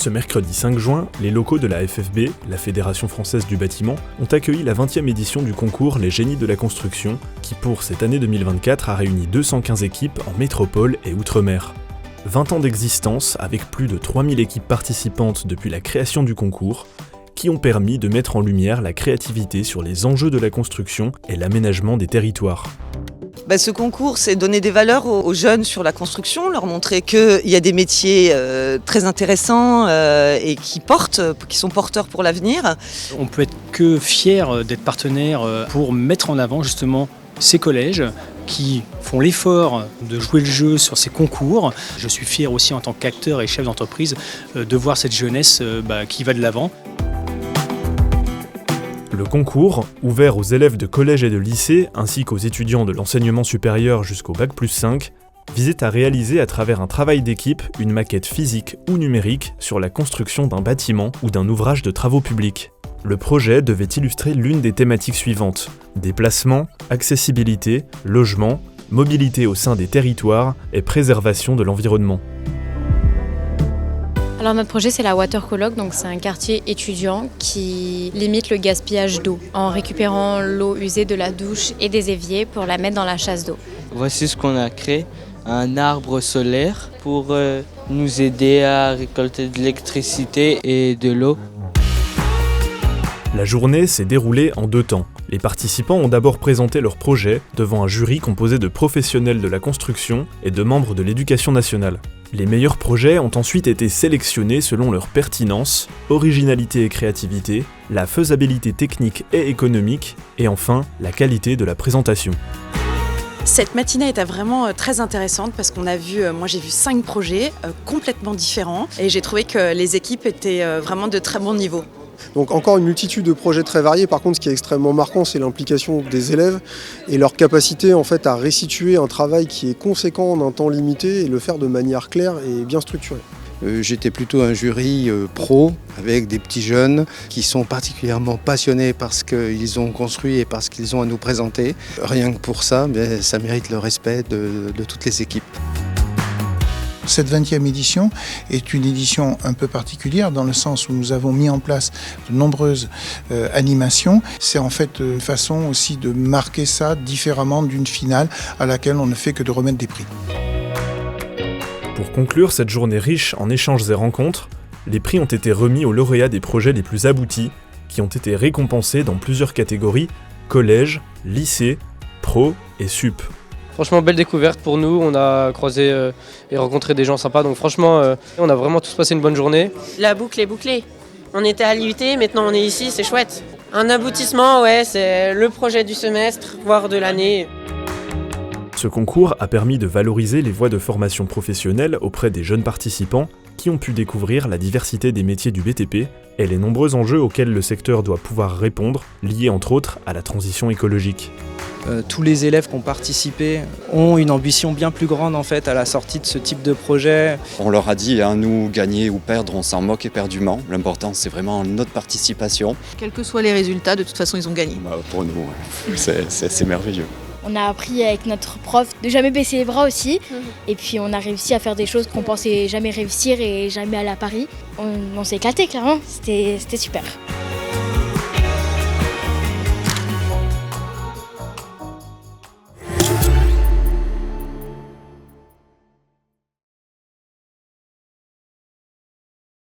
Ce mercredi 5 juin, les locaux de la FFB, la Fédération Française du Bâtiment, ont accueilli la 20e édition du concours Les Génies de la Construction, qui pour cette année 2024 a réuni 215 équipes en métropole et outre-mer. 20 ans d'existence, avec plus de 3000 équipes participantes depuis la création du concours, qui ont permis de mettre en lumière la créativité sur les enjeux de la construction et l'aménagement des territoires. Ce concours, c'est donner des valeurs aux jeunes sur la construction, leur montrer qu'il y a des métiers très intéressants et qui sont porteurs pour l'avenir. On peut être que fier d'être partenaire pour mettre en avant justement ces collèges qui font l'effort de jouer le jeu sur ces concours. Je suis fier aussi en tant qu'acteur et chef d'entreprise de voir cette jeunesse qui va de l'avant. Le concours, ouvert aux élèves de collège et de lycée, ainsi qu'aux étudiants de l'enseignement supérieur jusqu'au Bac+5, visait à réaliser à travers un travail d'équipe une maquette physique ou numérique sur la construction d'un bâtiment ou d'un ouvrage de travaux publics. Le projet devait illustrer l'une des thématiques suivantes: déplacement, accessibilité, logement, mobilité au sein des territoires et préservation de l'environnement. Alors notre projet c'est la Water Coloc, donc c'est un quartier étudiant qui limite le gaspillage d'eau en récupérant l'eau usée de la douche et des éviers pour la mettre dans la chasse d'eau. Voici ce qu'on a créé, un arbre solaire pour nous aider à récolter de l'électricité et de l'eau. La journée s'est déroulée en 2 temps. Les participants ont d'abord présenté leur projet devant un jury composé de professionnels de la construction et de membres de l'éducation nationale. Les meilleurs projets ont ensuite été sélectionnés selon leur pertinence, originalité et créativité, la faisabilité technique et économique, et enfin la qualité de la présentation. Cette matinée était vraiment très intéressante parce qu'on a vu, moi j'ai vu 5 projets complètement différents et j'ai trouvé que les équipes étaient vraiment de très bon niveau. Donc encore une multitude de projets très variés. Par contre, ce qui est extrêmement marquant, c'est l'implication des élèves et leur capacité en fait à restituer un travail qui est conséquent en un temps limité et le faire de manière claire et bien structurée. J'étais plutôt un jury pro avec des petits jeunes qui sont particulièrement passionnés par ce qu'ils ont construit et par ce qu'ils ont à nous présenter. Rien que pour ça, ça mérite le respect de toutes les équipes. Cette 20e édition est une édition un peu particulière dans le sens où nous avons mis en place de nombreuses animations. C'est en fait une façon aussi de marquer ça différemment d'une finale à laquelle on ne fait que de remettre des prix. Pour conclure cette journée riche en échanges et rencontres, les prix ont été remis aux lauréats des projets les plus aboutis, qui ont été récompensés dans plusieurs catégories: collège, lycée, pro et sup. Franchement, belle découverte pour nous, on a croisé et rencontré des gens sympas, donc franchement, on a vraiment tous passé une bonne journée. La boucle est bouclée. On était à l'IUT, maintenant on est ici, c'est chouette. Un aboutissement, ouais, c'est le projet du semestre, voire de l'année. Ce concours a permis de valoriser les voies de formation professionnelle auprès des jeunes participants qui ont pu découvrir la diversité des métiers du BTP et les nombreux enjeux auxquels le secteur doit pouvoir répondre, liés entre autres à la transition écologique. Tous les élèves qui ont participé ont une ambition bien plus grande en fait à la sortie de ce type de projet. On leur a dit, nous gagner ou perdre, on s'en moque éperdument. L'important c'est vraiment notre participation. Quels que soient les résultats, de toute façon ils ont gagné. Pour nous, c'est merveilleux. On a appris avec notre prof de jamais baisser les bras aussi. Et puis on a réussi à faire des choses qu'on pensait jamais réussir et jamais aller à Paris. On s'est éclaté clairement, c'était super.